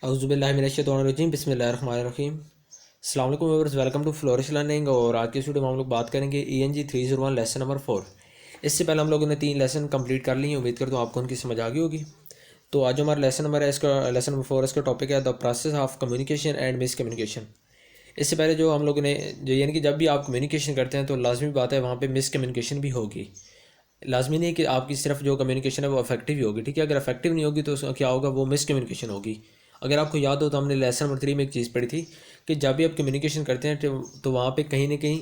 औज़ुबिल्लाहिमिनश्शैतानिर्रजीम बिस्मिल्लाहिर्रहमानिर्रहीम। अस्सलाम वालेकुम viewers, welcome to flourish learning. और आज की इस वीडियो में हम लोग बात करेंगे ENG 301 लेसन नंबर 4। इससे पहले हम लोगों ने 3 लेसन कंप्लीट कर लिए। उम्मीद करता हूँ आपको उनकी समझ आ गई होगी। तो आज जो हमारा लेसन नंबर है, इसका लेसन नंबर 4, इसका टॉपिक है the process of communication and miss communication. इससे पहले जो हम लोगों ने जो यानी कि जब भी आप कम्युनिकेशन करते हैं तो लाजमी बात है वहाँ पे मिस कम्युनिकेशन भी होगी। लाजमी नहीं है कि आपकी सिर्फ जो कम्युनिकेशन है वो इफेक्टिव ही होगी, ठीक है। अगर इफेक्टिव नहीं होगी तो उसका क्या होगा, वो मिस कम्युनिकेशन होगी। अगर आपको याद हो तो हमने लेसन नंबर 3 में एक चीज़ पढ़ी थी कि जब भी आप कम्युनिकेशन करते हैं तो वहाँ पे कहीं ना कहीं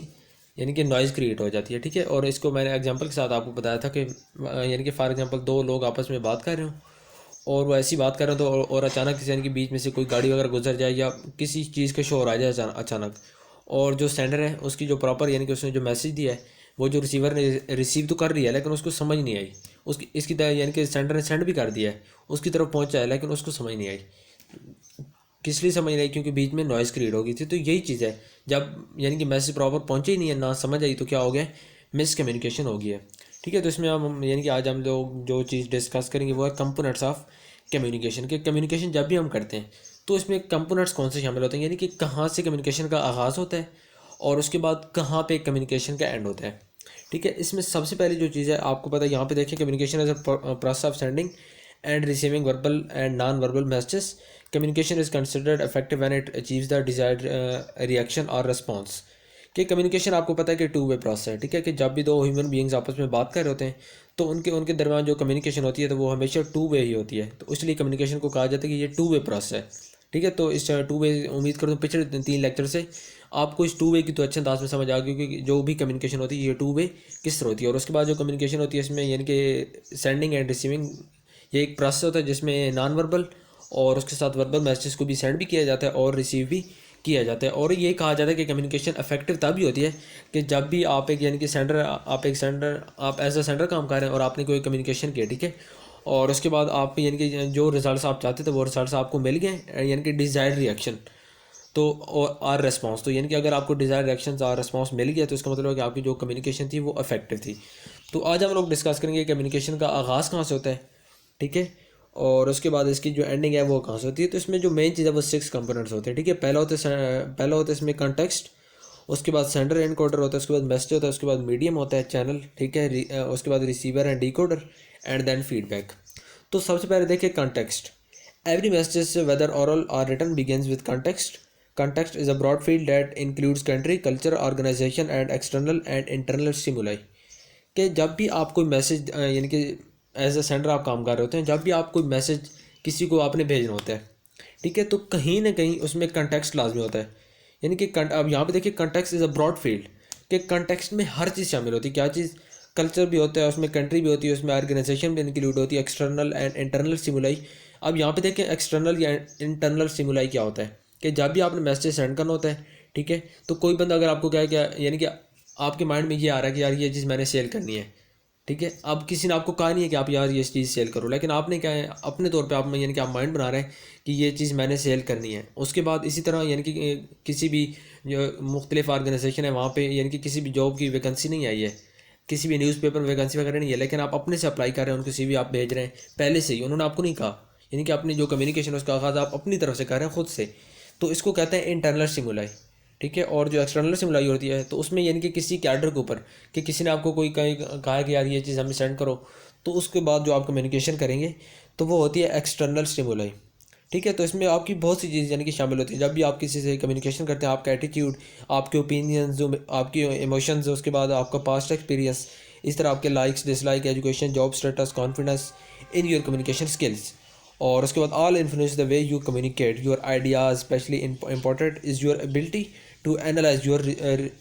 यानी कि नॉइज़ क्रिएट हो जाती है, ठीक है। और इसको मैंने एग्जांपल के साथ आपको बताया था कि यानी कि फॉर एग्जांपल 2 लोग आपस में बात कर रहे हो और वो ऐसी बात कर रहे हो तो और अचानक से यानी कि बीच में से कोई गाड़ी वगैरह गुजर जाए या किसी चीज़ का शोर आ जाए अचानक, और जो सेंडर है उसकी जो प्रॉपर यानी कि उसने जो मैसेज दिया है वो जो रिसीवर ने रिसीव तो कर लिया है लेकिन उसको समझ नहीं आई। उसकी इसकी तरह यानी कि सेंडर ने सेंड भी कर दिया है, उसकी तरफ पहुंचा है लेकिन उसको समझ नहीं आई। किस लिए समझ नहीं आई? क्योंकि बीच में नॉइज़ क्रिएट हो गई थी। तो यही चीज़ है, जब यानी कि मैसेज प्रॉपर पहुंचे ही नहीं है, ना समझ आई, तो क्या हो गया, मिस कम्युनिकेशन हो गया है, ठीक है। तो इसमें हम यानी कि आज हम लोग जो चीज़ डिस्कस करेंगे वो है कंपोनेंट्स ऑफ कम्युनिकेशन के। कम्युनिकेशन जब भी हम करते हैं तो इसमें कंपोनेंट्स कौन से शामिल होते हैं, यानी कि कहाँ से कम्युनिकेशन का आगाज़ होता है और उसके बाद कहाँ पे कम्युनिकेशन का एंड होता है, ठीक है। इसमें सबसे पहली जो चीज़ है आपको पता है, यहाँ पे देखिए, communication as a process of sending and receiving verbal and non-verbal messages. Communication is considered effective when it achieves the desired reaction or response. कि कम्युनिकेशन आपको पता है कि 2 वे प्रोसेस है, ठीक है। कि जब भी 2 ह्यूमन बीइंग्स आपस में बात कर रहे होते हैं तो उनके उनके दरमियान जो कम्युनिकेशन होती है तो वो हमेशा 2 वे ही होती है। तो इसलिए कम्युनिकेशन को कहा जाता है कि ये 2 वे प्रोसेस है, ठीक है। तो इस 2 वे, उम्मीद करूँ पिछले 3 लेक्चर से आपको इस 2 वे की तो अच्छे अंदाज में समझ आ गई कि जो भी कम्युनिकेशन होती है ये 2 वे किस तरह होती है। और उसके बाद जो कम्युनिकेशन होती है इसमें यानी कि सेंडिंग एंड रिसीविंग, ये एक प्रोसेस होता है जिसमें नॉन वर्बल और उसके साथ वर्बल मैसेज को भी सेंड भी किया जाता है और रिसीव भी किया जाता है। और ये कहा जाता है कि कम्युनिकेशन इफेक्टिव तभी होती है कि जब भी आप एक यानी कि सेंडर आप एज अ सेंडर काम कर रहे हैं और आपने कोई कम्युनिकेशन किया, ठीक है, और उसके बाद आप यानी कि जो रिजल्ट्स आप चाहते थे वो रिजल्ट्स आपको मिल गए, यानी कि डिज़ायर्ड रिएक्शन तो और रिस्पॉन्स। तो यानी कि अगर आपको डिज़ायर्ड रिएक्शन और रिस्पॉन्स मिल गया तो इसका मतलब है कि आपकी जो कम्युनिकेशन थी वो इफेक्टिव थी। तो आज हम लोग डिस्कस करेंगे कम्युनिकेशन का आगाज़ कहाँ से होता है, ठीक है, और उसके बाद इसकी जो एंडिंग है वो कहाँ से होती है। तो इसमें जो मेन चीज़ है वो 6 कंपोनेंट्स होते हैं, ठीक है। पहला होता है इसमें कॉन्टेक्स्ट, उसके बाद सेंडर एनकोडर होता है, उसके बाद मैसेज होता है, उसके बाद मीडियम होता है चैनल, ठीक है, उसके बाद receiver and decoder and then feedback. तो सबसे पहले देखिए context. Every message whether oral और written begins with context. Context is a broad field that includes country, culture, organization and external and internal stimuli। कि जब भी आप कोई मैसेज यानी कि एज अ सेंडर आप काम कर रहे होते हैं, जब भी आप कोई मैसेज किसी को आपने भेजना होता है, ठीक है, तो कहीं ना कहीं उसमें कंटेक्स्ट लाजमी होता है। यानी कि अब यहाँ पे देखिए context is a broad field, कि कंटेक्स्ट में हर चीज़ शामिल होती है। क्या चीज़? कल्चर भी होता है, उसमें कंट्री भी होती है, उसमें ऑर्गेनाइजेशन भी इंक्लूड होती है, एक्सटर्नल एंड इंटरनल स्टिमुलाई। अब यहाँ पे देखें एक्सटर्नल या इंटरनल स्टिमुलाई क्या होता है, कि जब भी आपने मैसेज सेंड करना होता है, ठीक है, तो कोई बंदा अगर आपको क्या है क्या यानी कि आपके माइंड में ये आ रहा है कि यार ये चीज़ मैंने सेल करनी है, ठीक है। अब किसी ने आपको कहा नहीं है कि आप यार ये चीज़ सेल करो, लेकिन आपने क्या है अपने तौर पे आप यानी कि आप माइंड बना रहे हैं कि ये चीज़ मैंने सेल करनी है। उसके बाद इसी तरह यानी कि किसी भी जो मुख्तलिफ ऑर्गेनाइजेशन है वहाँ पे यानी कि किसी भी जॉब की वैकेंसी नहीं आई है, किसी भी न्यूज़पेपर में वैकेंसी वगैरह नहीं है, लेकिन आप अपने से अप्लाई कर रहे हैं, उनको CV आप भेज रहे हैं पहले से ही, उन्होंने आपको नहीं कहा। यानी कि अपनी जो कम्युनिकेशन है उसका आगाज़ आप अपनी तरफ से कर रहे हैं खुद से। तो इसको कहते हैं इंटरनल स्टिमुलाई, ठीक है। और जो एक्सटर्नल स्टिमुलाई होती है तो उसमें यानी कि किसी कैडर के ऊपर, कि किसी ने आपको कोई कहीं कहा है कि यार ये चीज़ हमें सेंड करो, तो उसके बाद जो आप कम्युनिकेशन करेंगे तो वो होती है एक्सटर्नल स्टिमुलाई, ठीक है। तो इसमें आपकी बहुत सी चीज़ यानी कि शामिल होती है। जब भी आप किसी से कम्युनिकेशन करते हैं, आपका एटीट्यूड, आपके ओपिनियंस, जो आपकी इमोशंस, उसके बाद आपका पास्ट एक्सपीरियंस, इस तरह आपके likes dislike, education, job status, confidence in your communication skills. और उसके बाद all influence the way you communicate your ideas. Especially important is your ability to analyse your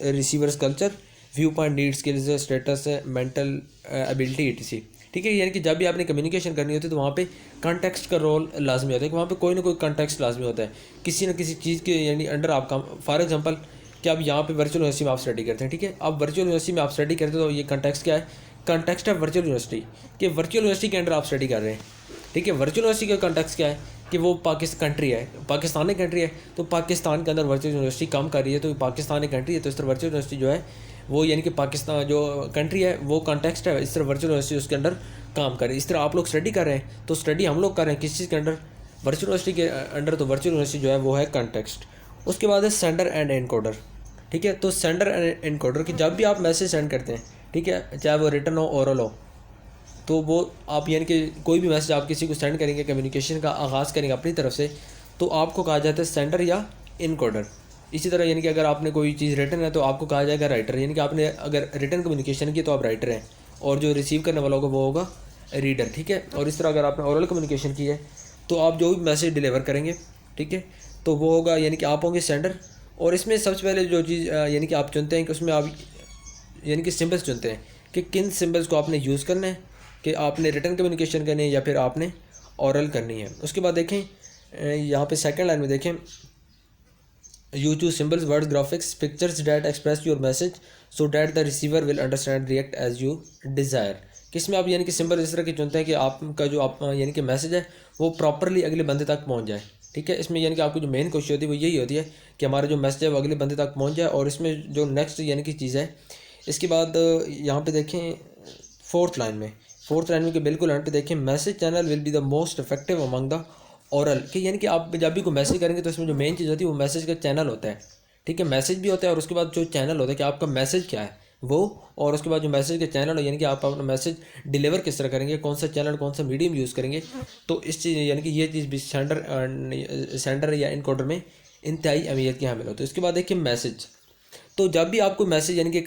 receivers culture, view point, need, skills, status, mental ability etc, ठीक है। यानी कि जब भी आपने कम्युनिकेशन करनी होती है तो वहाँ पे कॉन्टेक्स्ट का रोल लाजमी होता है, कि वहाँ पे कोई ना कोई कॉन्टेक्स्ट लाजमी होता है किसी न किसी चीज़ के यानी अंडर आप काम। फॉर एग्जांपल कि आप यहाँ पे वर्चुअल यूनिवर्सिटी में आप स्टडी करते हैं, ठीक है। आप वर्चुअल यूनिवर्सिटी में आप स्टडी करते हो तो ये कॉन्टेक्स्ट क्या है? कॉन्टेक्स्ट है वर्चुअल यूनिवर्सिटी, कि वर्चुअल यूनिवर्सिटी के अंडर आप स्टडी कर रहे हैं, ठीक है। वर्चुअल यूनिवर्सिटी का कॉन्टेक्स्ट क्या है कि वो पाकिस्तान कंट्री है, पाकिस्तान एक कंट्री है, तो पाकिस्तान के अंदर वर्चुअल यूनिवर्सिटी काम कर रही है, तो पाकिस्तान एक कंट्री है, तो इस तरह वर्चुअल यूनिवर्सिटी जो है वो यानी कि पाकिस्तान जो कंट्री है वो कॉन्टेक्स्ट है, इस तरह वर्चुअल यूनिवर्सिटी उसके अंडर काम करे। इस तरह आप लोग स्टडी कर रहे हैं तो स्टडी हम लोग कर रहे हैं किस चीज़ के अंडर? वर्चुअल यूनिवर्सिटी के अंडर तो वर्चुअल यूनिवर्सिटी जो है वो है कॉन्टेक्स्ट। उसके बाद है सेंडर एंड एनकोडर। ठीक है, तो सेंडर एंड एनकोडर कि जब भी आप मैसेज सेंड करते हैं, ठीक है, चाहे वो रिटर्न हो ओरल हो, तो वो आप यानी कि कोई भी मैसेज आप किसी को सेंड करेंगे, कम्युनिकेशन का आगाज़ करेंगे अपनी तरफ से, तो आपको कहा जाता है सेंडर या इनकोडर। इसी तरह यानी कि अगर आपने कोई चीज़ रिटर्न है तो आपको कहा जाएगा राइटर, यानी कि आपने अगर रिटर्न कम्युनिकेशन की तो आप राइटर हैं, और जो रिसीव करने वाला होगा वो होगा रीडर। ठीक है, और इस तरह अगर आपने ओरल कम्युनिकेशन की है तो आप जो भी मैसेज डिलीवर करेंगे, ठीक है, तो वो होगा यानी कि आप होंगे सेंडर। और इसमें सबसे पहले जो चीज़ यानी कि आप चुनते हैं कि उसमें आप यानी कि सिंबल्स चुनते हैं कि किन सिंबल्स को आपने यूज़ करना है, कि आपने रिटर्न कम्युनिकेशन करनी है या फिर आपने ओरल करनी है। उसके बाद देखें यहाँ पे सेकंड लाइन में देखें, you choose symbols word graphics pictures that express your message so that the receiver will understand react as you desire. किसमें आप यानी कि सिंबल इस तरह के चुनते हैं कि आपका जो आप यानी कि मैसेज है वो प्रॉपरली अगले बंदे तक पहुंच जाए। ठीक है, इसमें यानी कि आपकी जो मेन कोशिश होती है वो यही होती है कि हमारा जो मैसेज है वो अगले बंदे तक पहुंच जाए। और इसमें जो नेक्स्ट यानी कि चीज़ है, इसके बाद यहाँ पे देखें फोर्थ लाइन में कि बिल्कुल एंड पे देखें, message channel will be the most effective among the oral. कि यानी कि आप जब भी कोई मैसेज करेंगे तो इसमें जो मेन चीज़ होती है वो मैसेज का चैनल होता है। ठीक है, मैसेज भी होता है और उसके बाद जो चैनल होता है कि आपका मैसेज क्या है वो, और उसके बाद जो मैसेज का चैनल है यानी कि आप अपना मैसेज डिलीवर किस तरह करेंगे, कौन सा चैनल कौन सा मीडियम यूज़ करेंगे। तो इस चीज़ यानी कि ये चीज़ भी सेंडर या इनकोडर में इंतहाई अहमियत की हामिल होती है। उसके बाद देखिए मैसेज, तो जब भी आपको मैसेज यानी कि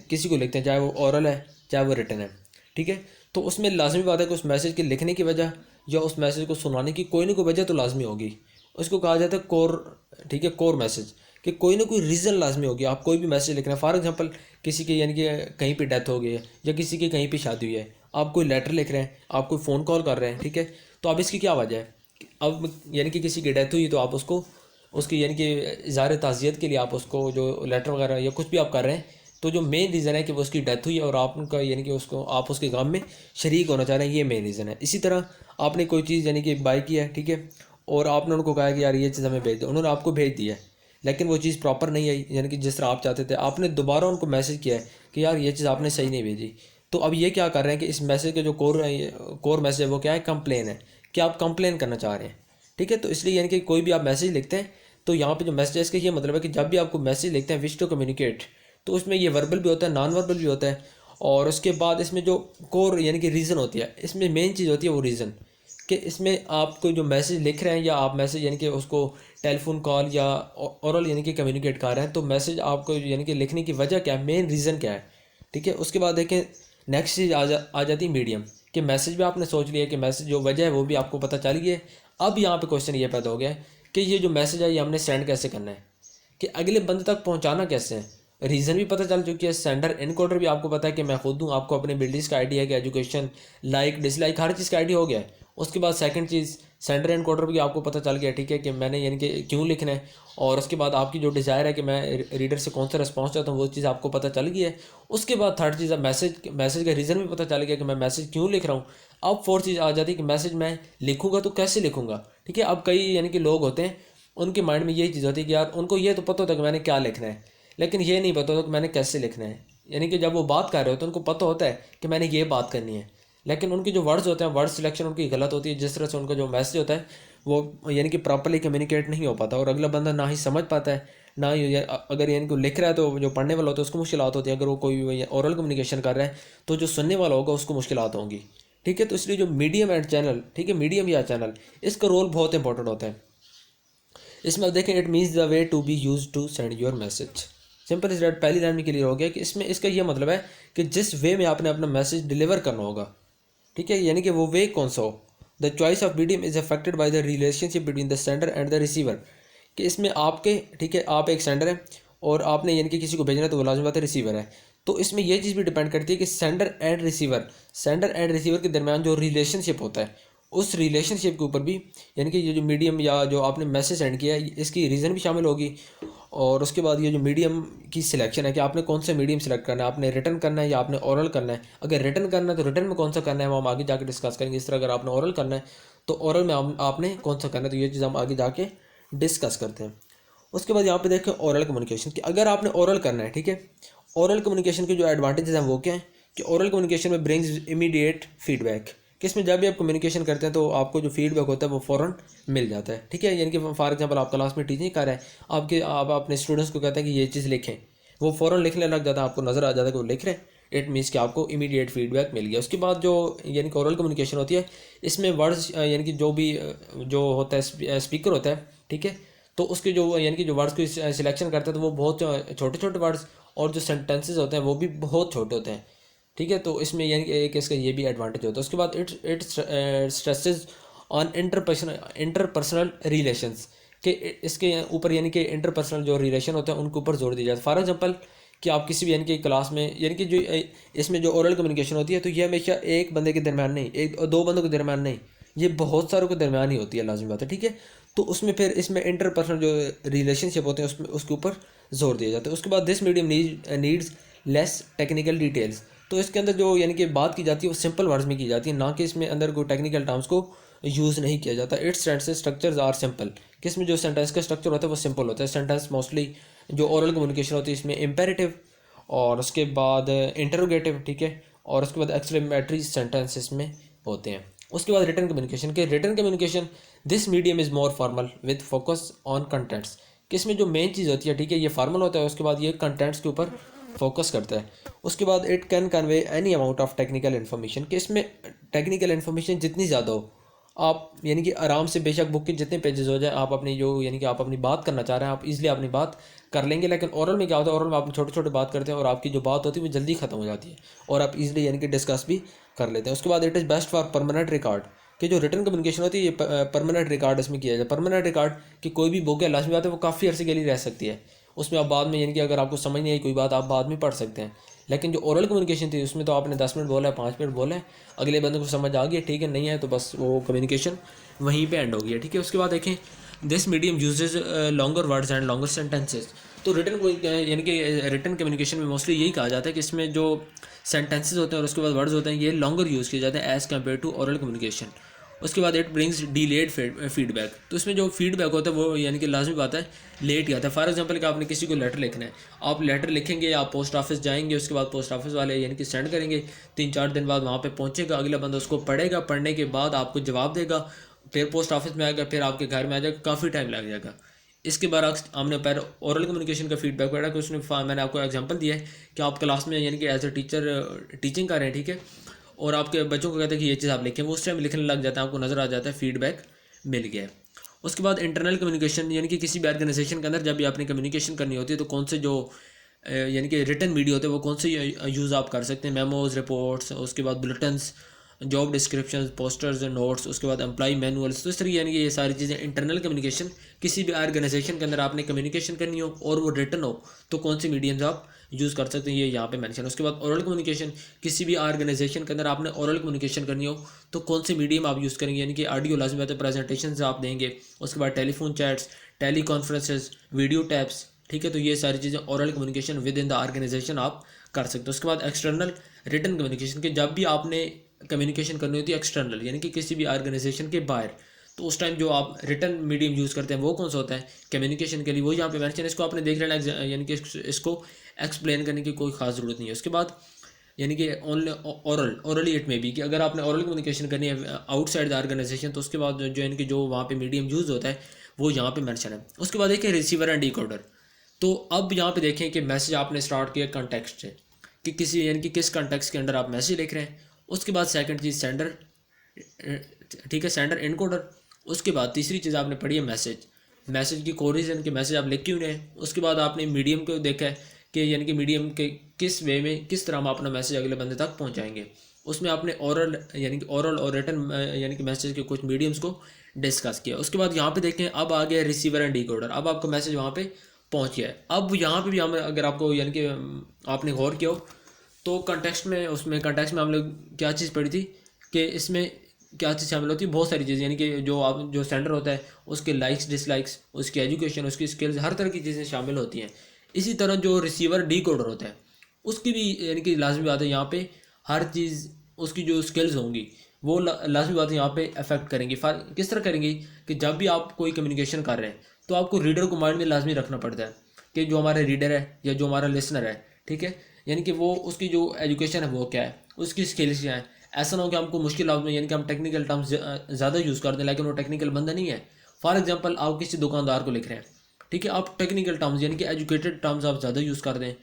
किसी को लिखते हैं, चाहे वो ओरल है चाहे वो रिटन है, ठीक है, तो उसमें लाजमी बात है कि उस मैसेज के लिखने की वजह या उस मैसेज को सुनाने की कोई ना कोई वजह तो लाजमी होगी। उसको कहा जाता है कोर। ठीक है, कोर मैसेज, कि कोई ना कोई रीज़न लाजमी होगी। आप कोई भी मैसेज लिख रहे हैं, फॉर एग्जांपल किसी के यानी कि कहीं पे डेथ हो गई है या किसी की कहीं पे शादी हुई है, आप कोई लेटर लिख रहे हैं, आप कोई फ़ोन कॉल कर रहे हैं, ठीक है, तो अब इसकी क्या वजह है? अब यानी कि किसी की डेथ हुई तो आप उसको उसकी यानी कि इज़हार ताज़ियत के लिए आप उसको जो लेटर वगैरह या कुछ भी आप कर रहे हैं, तो जो मेन रीज़न है कि वो उसकी डेथ हुई है और आपका यानी कि उसको आप उसके गम में शरीक होना चाह रहे हैं, ये मेन रीज़न है। इसी तरह आपने कोई चीज़ यानी कि बाय की है, ठीक है, और आपने उनको कहा कि यार ये चीज़ हमें भेज दो, उन्होंने आपको भेज दिया है, लेकिन वो चीज़ प्रॉपर नहीं आई यानी कि जिस तरह आप चाहते थे, आपने दोबारा उनको मैसेज किया है कि यार ये चीज़ आपने सही नहीं भेजी। तो अब ये क्या कर रहे हैं कि इस मैसेज के जो कोर मैसेज है वो क्या है, कंप्लेन है, कि आप कंप्लेन करना चाह रहे हैं। ठीक है, तो इसलिए यानी कि कोई भी आप मैसेज लिखते हैं तो यहाँ पे जो मैसेज है इसका ये मतलब है कि जब भी आपको मैसेज लिखते हैं विश टू कम्युनिकेट, तो उसमें ये वर्बल भी होता है, नॉन वर्बल भी होता है। और उसके बाद इसमें जो कोर यानी कि रीज़न होती है, इसमें मेन चीज़ होती है वो रीज़न, कि इसमें आप कोई जो मैसेज लिख रहे हैं या आप मैसेज यानी कि उसको टेलीफोन कॉल या ओरल यानी कि कम्युनिकेट कर रहे हैं, तो मैसेज आपको यानी कि लिखने की वजह क्या है, मेन रीज़न क्या है। ठीक है, उसके बाद देखें नेक्स्ट चीज़ आ जाती है मीडियम, कि मैसेज भी आपने सोच लिया कि मैसेज जो वजह है वो भी आपको पता चल गई है। अब यहाँ पे क्वेश्चन ये पैदा हो गया है कि ये जो मैसेज है ये हमने सेंड कैसे करना है, कि अगले बंदे तक पहुंचाना कैसे है। रीज़न भी पता चल चुकी है, सेंडर इनकोडर भी आपको पता है कि मैं खुद हूँ, आपको अपने बिल्डिंग्स का आइडिया है कि एजुकेशन लाइक डिसलाइक हर चीज़ का आइडिया हो गया है। उसके बाद सेकंड चीज़ सेंडर एनकोडर भी आपको पता चल गया, ठीक है, कि मैंने यानी कि क्यों लिखना है। और उसके बाद आपकी जो डिज़ायर है कि मैं रीडर से कौन सा रिस्पॉन्स चाहता हूँ वो चीज़ आपको पता चल गई है। उसके बाद थर्ड चीज़ है मैसेज का रीज़न भी पता चल गया कि मैं मैसेज क्यों लिख रहा हूँ। अब फोर्थ चीज़ आ जाती है कि मैसेज मैं लिखूँगा तो कैसे लिखूँगा। ठीक है, अब कई यानी कि लोग होते हैं उनके माइंड में यही चीज़ होती है कि यार उनको ये तो पता होता है कि मैंने क्या लिखना है, लेकिन ये नहीं पता होता कि मैंने कैसे लिखना है। यानी कि जब वो बात कर रहे होते हैं उनको पता होता है कि मैंने ये बात करनी है, लेकिन उनके जो वर्ड्स होते हैं वर्ड सिलेक्शन उनकी गलत होती है, जिस तरह से उनका जो मैसेज होता है वो यानी कि प्रॉपर्ली कम्युनिकेट नहीं हो पाता और अगला बंदा ना ही समझ पाता है ना ही अगर यानी कि लिख रहा है तो जो पढ़ने वाला होता है उसको मुश्किलात होती है। अगर वो कोई ओरल कम्युनिकेशन कर रहा है तो जो सुनने वाला होगा उसको मुश्किलात होंगी। ठीक है, तो इसलिए जो मीडियम एंड चैनल, ठीक है, मीडियम या चैनल, इसका रोल बहुत इंपॉर्टेंट होता है। इसमें अब देखें, it means the way to be use to send your message. Simple is that, पहली लाइन में क्लियर हो गया कि इसमें इसका यह मतलब है कि जिस वे में आपने अपना मैसेज डिलीवर करना होगा, ठीक है, यानी कि वो वे कौन सा हो। The choice of medium is affected by the relationship between the sender and the receiver, कि इसमें आपके, ठीक है, आप एक सेंडर है और आपने यानी कि किसी को भेजना है तो वो लाजमी बात है रिसीवर है। तो इसमें यह चीज़ भी डिपेंड करती है कि सेंडर एंड रिसीवर के दरमियान जो रिलेशनशिप होता है उस रिलेशनशिप के ऊपर भी, यानी कि ये जो मीडियम या जो आपने मैसेज सेंड किया है इसकी रीज़न भी शामिल होगी। और उसके बाद ये जो मीडियम की सिलेक्शन है कि आपने कौन सा मीडियम सेलेक्ट करना है, आपने रिटर्न करना है या आपने ओरल करना है। अगर रिटर्न करना है तो रिटर्न में कौन सा करना है वो हम आगे जाके डिस्कस करेंगे। इस तरह अगर आपने ओरल करना है तो ओरल में आपने कौन सा करना है, तो ये चीज़ हम आगे जाके डिस्कस करते हैं। उसके बाद यहाँ पे देखें ओरल कम्युनिकेशन, कि अगर आपने ओरल करना है, ठीक है, ओरल कम्युनिकेशन के जो एडवांटेजेस हैं वो क्या हैं, कि ओरल कम्युनिकेशन में ब्रिंग्स इमीडिएट फीडबैक, कि इसमें जब भी आप कम्युनिकेशन करते हैं तो आपको जो फीडबैक होता है वो फ़ौरन मिल जाता है, ठीक है। यानी कि फॉर एग्जांपल आप क्लास में टीचिंग कर रहे हैं, आप अपने स्टूडेंट्स को कहते हैं कि ये चीज़ लिखें, वो फ़ौरन लिखने लग जाता है, आपको नज़र आ जाता है कि वो लिख रहे हैं। इट मीन्स कि आपको इमीडिएट फीडबैक मिल गया। उसके बाद जो यानी कि ओरल कम्युनिकेशन होती है, इसमें वर्ड्स यानी कि जो भी जो होता है स्पीकर होता है, ठीक है, तो उसके जो यानी कि जो वर्ड्स की सिलेक्शन करता है तो वो बहुत छोटे छोटे वर्ड्स, और जो सेंटेंसेस होते हैं वो भी बहुत छोटे होते हैं, ठीक है। तो इसमें यानी कि एक इसका ये भी एडवांटेज होता है। उसके बाद it stresses on interpersonal relations, कि इसके ऊपर यानी कि इंटरपर्सनल जो रिलेशन होते हैं उनके ऊपर जोर दिया जाता है। फॉर एग्जांपल कि आप किसी भी यानी कि क्लास में यानी कि जो इसमें जो ओरल कम्युनिकेशन होती है तो ये हमेशा एक बंदे के दरमियान नहीं, एक और दो बंदों के दरमियान नहीं, ये बहुत सारों के दरमियान ही होती है, लाजमी बात है, ठीक है। तो उसमें फिर इसमें इंटरपर्सनल जो रिलेशनशिप होते हैं उसमें उसके ऊपर जोर दिया जाता है। उसके बाद this medium needs less technical details, तो इसके अंदर जो यानी कि बात की जाती है वो सिंपल वर्ड्स में की जाती है, ना कि इसमें अंदर कोई टेक्निकल टर्म्स को यूज़ नहीं किया जाता। Its sentence structures are simple, कि इसमें जो सेंटेंस का स्ट्रक्चर होता है वो सिंपल होता है। सेंटेंस मोस्टली जो ओरल कम्युनिकेशन होती है इसमें इम्पेरेटिव, और उसके बाद इंटरोगेटिव, ठीक है, और उसके बाद एक्सक्लेमेटरी सेंटेंस इसमें होते हैं। उसके बाद रिटन कम्युनिकेशन, के written communication this medium is more formal with focus on contents, कि इसमें जो मेन चीज़ होती है, ठीक है, ये फॉर्मल होता है, उसके बाद ये कंटेंट्स के ऊपर फोकस करता है। उसके बाद it can convey any amount of technical information, कि इसमें टेक्निकल इन्फॉर्मेशन जितनी ज़्यादा हो आप यानी कि आराम से, बेशक बुक के जितने पेजेस हो जाए, आप अपनी जो यानी कि आप अपनी बात करना चाह रहे हैं आप इजीली अपनी बात कर लेंगे। लेकिन ओरल में क्या होता है, ओरल में आप छोटे छोटे बात करते हैं और आपकी जो बात होती है वो जल्दी ख़त्म हो जाती है और आप इजीली यानी कि डिस्कस भी कर लेते हैं। उसके बाद it is best for permanent record, कि जो रिटन कम्युनिकेशन होती है ये परमानेंट रिकॉर्ड इसमें किया जाए। परमानेंट रिकॉर्ड कि कोई भी बुक है, लाजमी बात है वो काफ़ी अर्से के लिए रह सकती है, उसमें आप बाद में यानी कि अगर आपको समझ नहीं आई कोई बात आप बाद में पढ़ सकते हैं। लेकिन जो ओरल कम्युनिकेशन थी उसमें तो आपने 10 मिनट बोला है, 5 मिनट बोला है, अगले बंदे को समझ आ गई, ठीक है, नहीं है तो बस वो कम्युनिकेशन वहीं पे एंड हो गया, ठीक है। उसके बाद देखें this medium uses longer words and longer sentences, तो रिटन को यानी कि रिटन कम्युनिकेशन में मोस्टली यही कहा जाता है कि इसमें जो सेंटेंसेज होते हैं और उसके बाद वर्ड्स होते हैं ये लॉन्गर यूज़ किए जाते हैं as compare to oral communication. उसके बाद इट ब्रिंग्स डिलेड फीडबैक, तो इसमें जो फीडबैक होता है वो यानी कि लाजमी बात है लेट ही आता है। फॉर एग्जांपल कि आपने किसी को लेटर लिखना है, आप लेटर लिखेंगे, आप पोस्ट ऑफिस जाएंगे, उसके बाद पोस्ट ऑफिस वाले यानी कि सेंड करेंगे, 3-4 दिन बाद वहाँ पे पहुँचेगा, अगला बंदा उसको पढ़ेगा, पढ़ने के बाद आपको जवाब देगा, फिर पोस्ट ऑफिस में आएगा, फिर आपके घर में आ जाएगा, काफ़ी टाइम लग जाएगा। इसके बाद हमने पैर ओरल कम्युनिकेशन का फीडबैक पढ़ा कि उसने मैंने आपको एग्जांपल दिया है कि आप क्लास में यानी कि एज ए टीचर टीचिंग कर रहे हैं, ठीक है, और आपके बच्चों को कहते हैं कि ये चीज़ आप लिखें, वो उस टाइम लिखने लग जाता है, आपको नज़र आ जाता है फीडबैक मिल गया है। उसके बाद इंटरनल कम्युनिकेशन, यानी कि किसी भी ऑर्गेनाइजेशन के अंदर जब भी आपने कम्युनिकेशन करनी होती है तो कौन से जो यानी कि रिटन मीडिया होते हैं वो कौन से यूज़ आप कर सकते हैं, मेमोज, रिपोर्ट्स, उसके बाद bulletins, job description, posters and notes, उसके बाद एम्प्लॉय मैनुअल्स। तो इस तरह यानी कि ये सारी चीज़ें इंटरनल कम्युनिकेशन, किसी भी ऑर्गेनाइजेशन के अंदर आपने कम्युनिकेशन करनी हो और वो रिटन हो तो कौन सी मीडियम्स आप यूज़ कर सकते हैं, ये यहाँ पे मेंशन। उसके बाद ओरल कम्युनिकेशन, किसी भी ऑर्गेनाइजेशन के अंदर आपने ओरल कम्युनिकेशन करनी हो तो कौन सी मीडियम आप यूज़ करेंगे, यानी कि ऑडियो लाजमी बात है, प्रेजेंटेशन आप देंगे, उसके बाद telephone chats, tele conferences, video tapes, ठीक है। तो ये सारी चीज़ें oral communication within the organization आप कर सकते हो। उसके बाद एक्सटर्नल रिटन कम्युनिकेशन, के जब भी आपने कम्युनिकेशन करनी होती है एक्सटर्नल यानी कि किसी भी ऑर्गेनाइजेशन के बाहर, तो उस टाइम जो आप रिटन मीडियम यूज़ करते हैं वो कौन सा होता है कम्युनिकेशन के लिए, वो यहाँ पे मेंशन, इसको आपने देख लेना, यानी कि इसको एक्सप्लेन करने की कोई खास ज़रूरत नहीं है। उसके बाद यानी कि ओरली इट में भी कि अगर आपने ओरल कम्युनिकेशन करनी है आउटसाइड द ऑर्गेनाइजेशन तो उसके बाद जो यानी कि जो वहाँ पे मीडियम यूज़ होता है वो यहाँ पे मेंशन है। उसके बाद देखिए रिसीवर एंड डिकोडर, तो अब यहाँ पे देखें कि मैसेज आपने स्टार्ट किया कंटेक्स्ट से, कि किसी यानी कि किस कंटेक्स्ट के अंदर आप मैसेज लिख रहे हैं। उसके बाद सेकंड चीज़ सेंडर, ठीक है, सेंडर इनकोडर। उसके बाद तीसरी चीज़ आपने पढ़ी है मैसेज की कोरिजन के मैसेज आप लिख क्यों रहे हैं। उसके बाद आपने मीडियम को देखा है कि यानी कि मीडियम के किस वे में किस तरह हम अपना मैसेज अगले बंदे तक पहुंचाएंगे। उसमें आपने ओरल यानी कि ओरल और रिटन यानी कि मैसेज के कुछ मीडियम्स को डिस्कस किया। उसके बाद यहाँ पे देखें अब आ गया रिसीवर एंड डिकोडर, अब आपका मैसेज वहाँ पे पहुँच गया है। अब यहाँ पे भी हम अगर आपको यानी कि आपने गौर किया हो तो कंटेक्स्ट में, उसमें कंटेक्स्ट में हम लोग क्या चीज़ पढ़ी थी कि इसमें क्या चीज़ शामिल होती है, बहुत सारी चीज़ें, यानी कि जो सेंडर होता है उसके लाइक्स डिसलाइक्स, उसकी एजुकेशन, उसकी स्किल्स, हर तरह की चीज़ें शामिल होती हैं। इसी तरह जो रिसीवर डिकोडर होता है उसकी भी यानी कि लाजमी बात है यहाँ पे हर चीज़, उसकी जो स्किल्स होंगी वो लाजमी बात है यहाँ पे अफेक्ट करेंगी। किस तरह करेंगी कि जब भी आप कोई कम्युनिकेशन कर रहे हैं तो आपको रीडर को माइंड में लाजमी रखना पड़ता है कि जो हमारा रीडर है या जो हमारा लिसनर है, ठीक है, यानी कि वो उसकी जो एजुकेशन है वो क्या है, उसकी स्किल्स क्या है, ऐसा ना हो कि हमको मुश्किल लफ्ज़ में यानी कि हम टेक्निकल टर्म्स ज़्यादा यूज़ करते हैं लेकिन वो टेक्निकल बंदा नहीं है। फॉर एग्जांपल आप किसी दुकानदार को लिख रहे हैं, ठीक है, आप टेक्निकल टर्म्स यानी कि एजुकेटेड टर्म्स आप ज़्यादा यूज़ कर दें,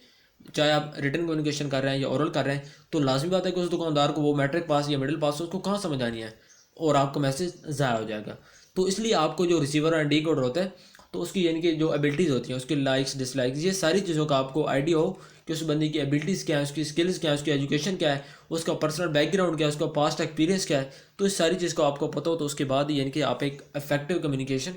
चाहे आप रिटन कम्युनिकेशन कर रहे हैं या ओरल कर रहे हैं, तो लाजमी बात है कि उस दुकानदार को वो मैट्रिक पास या मिडिल पास उसको कहाँ समझ आनी है और आपका मैसेज ज़ाया हो जाएगा। तो इसलिए आपको जो रिसीवर और डीकोडर होता है तो उसकी यानी कि जो एबिलिटीज़ होती हैं, उसके लाइक्स डिसलाइक्स, ये सारी चीज़ों का आपको आइडिया हो कि उस बंदे की एबिलिटीज़ क्या है, उसकी स्किल्स क्या है, उसकी एजुकेशन क्या है, उसका पर्सनल बैकग्राउंड क्या है, उसका पास्ट एक्सपीरियंस क्या है, तो इस सारी चीज़ को आपको पता हो तो उसके बाद यानी कि आप एक इफेक्टिव कम्युनिकेशन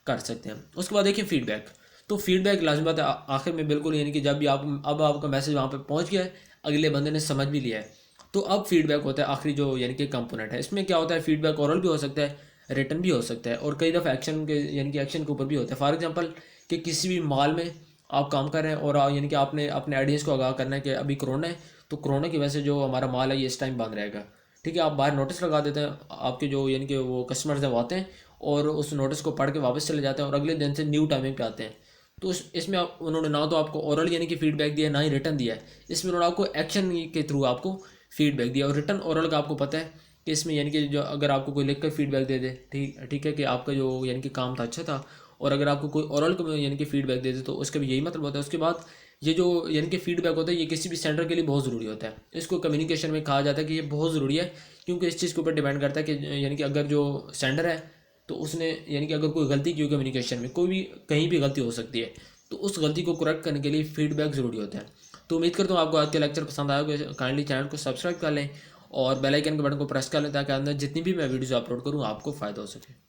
कर सकते हैं। उसके बाद देखिए फीडबैक। तो फीडबैक लाजमी बात है आखिर में बिल्कुल यानी कि जब भी आप अब आपका मैसेज वहाँ पे पहुँच गया है, अगले बंदे ने समझ भी लिया है, तो अब फीडबैक होता है आखिरी जो यानी कि कंपोनेंट है। इसमें क्या होता है, फीडबैक ओरल भी हो सकता है, रिटन भी हो सकता है और कई दफ़ा एक्शन के यानी कि एक्शन के ऊपर भी होता है। फॉर एग्जांपल कि किसी भी मॉल में आप काम कर रहे हैं और यानी कि आपने अपने ऑडियंस को आगाह करना है कि अभी कोरोना है, तो कोरोना की वजह से जो हमारा मॉल है ये इस टाइम बंद रहेगा, ठीक है। आप बाहर नोटिस लगा देते हैं, आपके जो यानी कि वो कस्टमर्स हैं वो आते हैं और उस नोटिस को पढ़ के वापस चले जाते हैं और अगले दिन से न्यू टाइमिंग पे आते हैं। तो इसमें उन्होंने ना तो आपको ओरल यानी कि फीडबैक दिया, ना ही रिटर्न दिया है। इसमें उन्होंने आपको एक्शन के थ्रू आपको फीडबैक दिया। और रिटर्न ओरल का आपको पता है कि इसमें यानी कि जो अगर आपको कोई लिख कर फीडबैक दे दे, ठीक ठीक है, कि आपका जो यानी कि काम था अच्छा था, और अगर आपको कोई ओरल को यानी कि फीडबैक दे दे तो उसका भी यही मतलब होता है। उसके बाद ये जो यानी कि फीडबैक होता है ये किसी भी सेंटर के लिए बहुत ज़रूरी होता है। इसको कम्युनिकेशन में कहा जाता है कि ये बहुत ज़रूरी है, क्योंकि इस चीज़ के ऊपर डिपेंड करता है कि यानी कि अगर जो सेंडर है तो उसने यानी कि अगर कोई गलती की हो कम्युनिकेशन में, कोई भी कहीं भी गलती हो सकती है, तो उस गलती को करेक्ट करने के लिए फीडबैक ज़रूरी होता है। तो उम्मीद करता हूँ आपको आज का लेक्चर पसंद आया होगा। काइंडली चैनल को सब्सक्राइब कर लें और बेल आइकन के बटन को प्रेस कर लें ताकि अंदर जितनी भी मैं वीडियोज़ अपलोड करूँ आपको फ़ायदा हो सके।